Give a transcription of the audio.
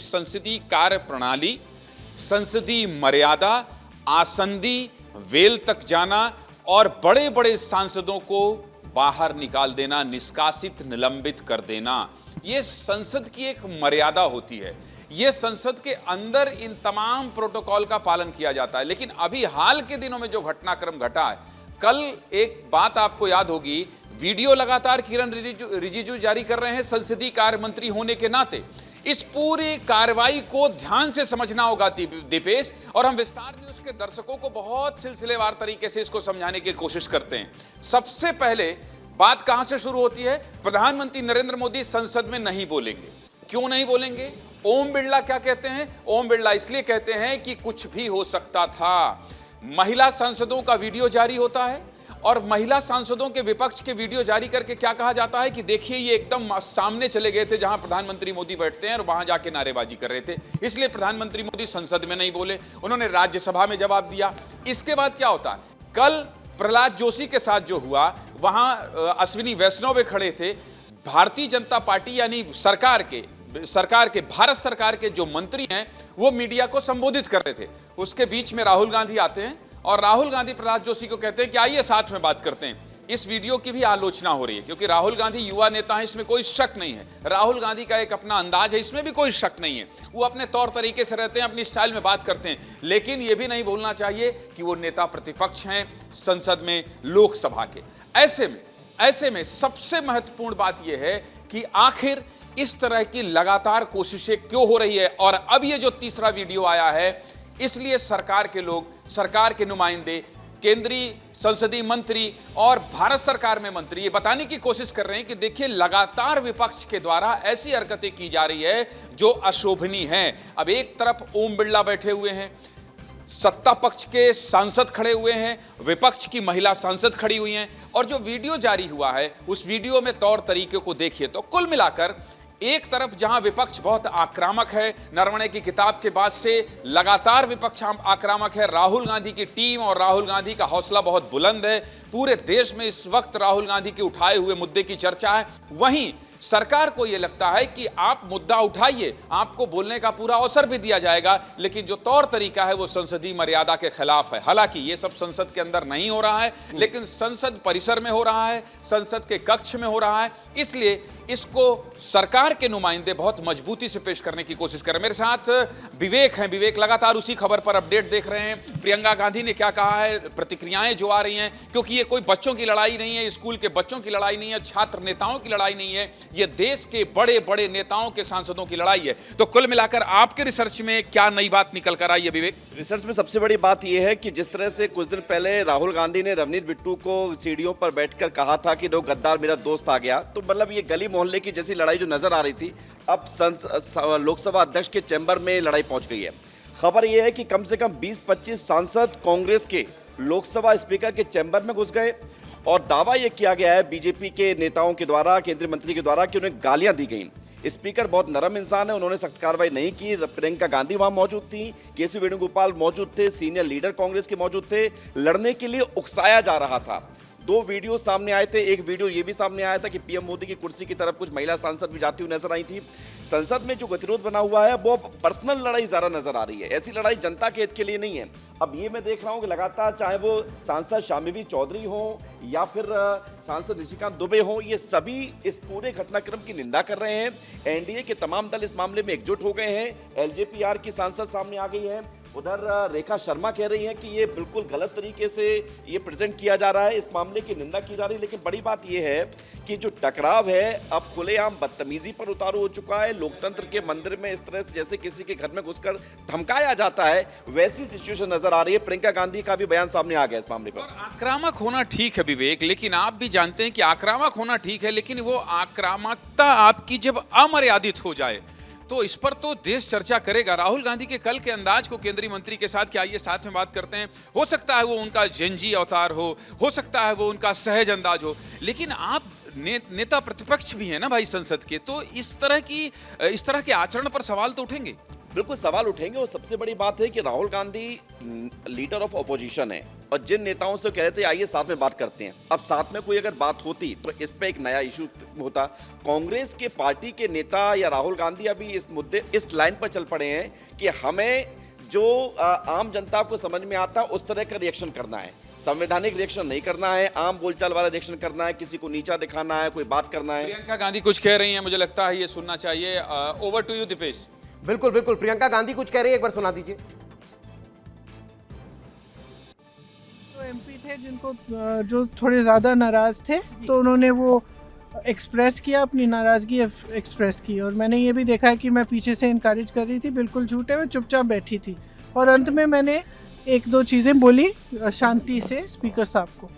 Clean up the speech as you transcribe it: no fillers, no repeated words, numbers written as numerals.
संसदीय कार्य प्रणाली, संसदीय मर्यादा, आसंदी वेल तक जाना और बड़े बड़े सांसदों को बाहर निकाल देना, निष्कासित, निलंबित कर देना, ये संसद की एक मर्यादा होती है। ये संसद के अंदर इन तमाम प्रोटोकॉल का पालन किया जाता है। लेकिन अभी हाल के दिनों में जो घटनाक्रम घटा है, कल एक बात आपको याद होगी, वीडियो लगातार किरण रिजिजू जारी कर रहे हैं संसदीय कार्य मंत्री होने के नाते। इस पूरी कार्रवाई को ध्यान से समझना होगा दीपेश, और हम विस्तार न्यूज के दर्शकों को बहुत सिलसिलेवार तरीके से इसको समझाने की कोशिश करते हैं। सबसे पहले बात कहां से शुरू होती है? प्रधानमंत्री नरेंद्र मोदी संसद में नहीं बोलेंगे। क्यों नहीं बोलेंगे? ओम बिरला क्या कहते हैं? ओम बिरला इसलिए कहते हैं कि कुछ भी हो सकता था। महिला सांसदों का वीडियो जारी होता है और महिला सांसदों के विपक्ष के वीडियो जारी करके क्या कहा जाता है कि देखिए ये एकदम सामने चले गए थे जहां प्रधानमंत्री मोदी बैठते हैं और वहां जाके नारेबाजी कर रहे थे, इसलिए प्रधानमंत्री मोदी संसद में नहीं बोले, उन्होंने राज्यसभा में जवाब दिया। इसके बाद क्या होता है? कल प्रहलाद जोशी के साथ जो हुआ, वहां अश्विनी वैष्णव खड़े थे। भारतीय जनता पार्टी यानी सरकार के भारत सरकार के जो मंत्री हैं वो मीडिया को संबोधित कर रहे थे। उसके बीच में राहुल गांधी आते हैं और राहुल गांधी प्रहलाद जोशी को कहते हैं कि आइए साथ में बात करते हैं। इस वीडियो की भी आलोचना हो रही है क्योंकि राहुल गांधी युवा नेता हैं, इसमें कोई शक नहीं है। राहुल गांधी का एक अपना अंदाज है, इसमें भी कोई शक नहीं है। वो अपने तौर तरीके से रहते हैं, अपनी स्टाइल में बात करते हैं। लेकिन ये भी नहीं भूलना चाहिए कि वो नेता प्रतिपक्ष हैं संसद में, लोकसभा के। ऐसे में सबसे महत्वपूर्ण बात यह है कि आखिर इस तरह की लगातार कोशिशें क्यों हो रही है। और अब ये जो तीसरा वीडियो आया है, इसलिए सरकार के लोग, सरकार के नुमाइंदे, केंद्रीय संसदीय मंत्री और भारत सरकार में मंत्री ये बताने की कोशिश कर रहे हैं कि देखिए लगातार विपक्ष के द्वारा ऐसी हरकतें की जा रही है जो अशोभनीय हैं। अब एक तरफ ओम बिरला बैठे हुए हैं, सत्ता पक्ष के सांसद खड़े हुए हैं, विपक्ष की महिला सांसद खड़ी हुई हैं, और जो वीडियो जारी हुआ है उस वीडियो में तौर तरीके को देखिए तो कुल मिलाकर एक तरफ जहां विपक्ष बहुत आक्रामक है, नरवणे की किताब के बाद से लगातार विपक्ष आक्रामक है, राहुल गांधी की टीम और राहुल गांधी का हौसला बहुत बुलंद है, पूरे देश में इस वक्त राहुल गांधी के उठाए हुए मुद्दे की चर्चा है। वहीं सरकार को यह लगता है कि आप मुद्दा उठाइए, आपको बोलने का पूरा अवसर भी दिया जाएगा, लेकिन जो तौर तरीका है वो संसदीय मर्यादा के खिलाफ है। हालांकि ये सब संसद के अंदर नहीं हो रहा है, लेकिन संसद परिसर में हो रहा है, संसद के कक्ष में हो रहा है, इसलिए इसको सरकार के नुमाइंदे बहुत मजबूती से पेश करने की कोशिश कर रहे हैं। मेरे साथ विवेक हैं। विवेक लगातार उसी खबर पर अपडेट देख रहे हैं। प्रियंका गांधी ने क्या कहा है, प्रतिक्रियाएं जो आ रही हैं, क्योंकि ये कोई बच्चों की लड़ाई नहीं है, स्कूल के बच्चों की लड़ाई नहीं है, छात्र नेताओं की लड़ाई नहीं है, ये देश के बड़े बड़े नेताओं के सांसदों की लड़ाई है। तो कुल मिलाकर आपके रिसर्च में क्या नई बात निकल कर आई है विवेक? रिसर्च में सबसे बड़ी बात यह है कि जिस तरह से कुछ दिन पहले राहुल गांधी ने रवनीत बिट्टू को सीढ़ियों पर बैठकर कहा था कि दो गद्दार मेरा दोस्त आ गया, तो मतलब ये गली मोहल्ले की जैसी लड़ाई जो नजर आ रही थी, अब लोकसभा अध्यक्ष के चैम्बर में लड़ाई पहुंच गई है। खबर यह है कि कम से कम 20-25 सांसद कांग्रेस के लोकसभा स्पीकर के चैम्बर में घुस गए और दावा यह किया गया है बीजेपी के नेताओं के द्वारा, केंद्रीय मंत्री के द्वारा, कि उन्हें गालियां दी गई। स्पीकर बहुत नरम इंसान है, उन्होंने सख्त कार्रवाई नहीं की। प्रियंका गांधी वहां मौजूद थी, केसी वेणुगोपाल मौजूद थे, सीनियर लीडर कांग्रेस के मौजूद थे। लड़ने के लिए उकसाया जा रहा था। 2 वीडियो सामने आए थे। एक वीडियो ये भी सामने आया था कि पीएम मोदी की कुर्सी की तरफ कुछ महिला सांसद भी जाती हुई नजर आई थी। संसद में जो गतिरोध बना हुआ है वो पर्सनल लड़ाई ज्यादा नजर आ रही है, ऐसी लड़ाई जनता के हित के लिए नहीं है। अब ये मैं देख रहा हूं कि लगातार चाहे वो सांसद शामिवी चौधरी हो या फिर सांसद ऋषिकांत दुबे हो, ये सभी इस पूरे घटनाक्रम की निंदा कर रहे हैं। एनडीए के तमाम दल इस मामले में एकजुट हो गए हैं। एलजेपी की सांसद सामने आ गई है। उधर रेखा शर्मा कह रही हैं कि ये बिल्कुल गलत तरीके से ये प्रेजेंट किया जा रहा है, इस मामले की निंदा की जा रही है। लेकिन बड़ी बात ये है कि जो टकराव है अब खुलेआम बदतमीजी पर उतारू हो चुका है। लोकतंत्र के मंदिर में इस तरह से जैसे किसी के घर में घुसकर धमकाया जाता है, वैसी सिचुएशन नजर आ रही है। प्रियंका गांधी का भी बयान सामने आ गया इस मामले पर। आक्रामक होना ठीक है विवेक, लेकिन आप भी जानते हैं कि आक्रामक होना ठीक है, लेकिन वो आक्रामकता आपकी जब अमर्यादित हो जाए तो इस पर तो देश चर्चा करेगा। राहुल गांधी के कल के अंदाज को केंद्रीय मंत्री के साथ क्या आइए साथ में बात करते हैं। हो सकता है वो उनका जेनजी अवतार हो सकता है वो उनका सहज अंदाज हो, लेकिन आप नेता प्रतिपक्ष भी हैं ना भाई संसद के, तो इस तरह के आचरण पर सवाल तो उठेंगे। बिल्कुल सवाल उठेंगे। और सबसे बड़ी बात है कि Rahul Gandhi leader of opposition है और जिन नेताओं से कह रहे थे आइए साथ में बात करते हैं, अब साथ में कोई अगर बात होती तो इस पे एक नया इशू होता। कांग्रेस के पार्टी के नेता या राहुल गांधी अभी इस मुद्दे, इस लाइन पर चल पड़े हैं कि हमें जो आम जनता को समझ में आता उस तरह का रिएक्शन करना है, संवैधानिक रिएक्शन नहीं करना है, आम बोलचाल वाला रिएक्शन करना है, किसी को नीचा दिखाना है, कोई बात करना है। प्रियंका गांधी कुछ कह रही हैं, मुझे लगता है ये सुनना चाहिए। Over to you Dipesh. बिल्कुल बिल्कुल, प्रियंका गांधी कुछ कह रही है, एक बार सुना दीजिए। तो एमपी थे जिनको जो थोड़े ज़्यादा नाराज़ थे, तो उन्होंने वो एक्सप्रेस किया, अपनी नाराज़गी एक्सप्रेस की, और मैंने ये भी देखा है कि मैं पीछे से इनकरेज कर रही थी, बिल्कुल झूठे में चुपचाप बैठी थी, और अंत में मैंने एक दो चीज़ें बोली शांति से स्पीकर साहब को।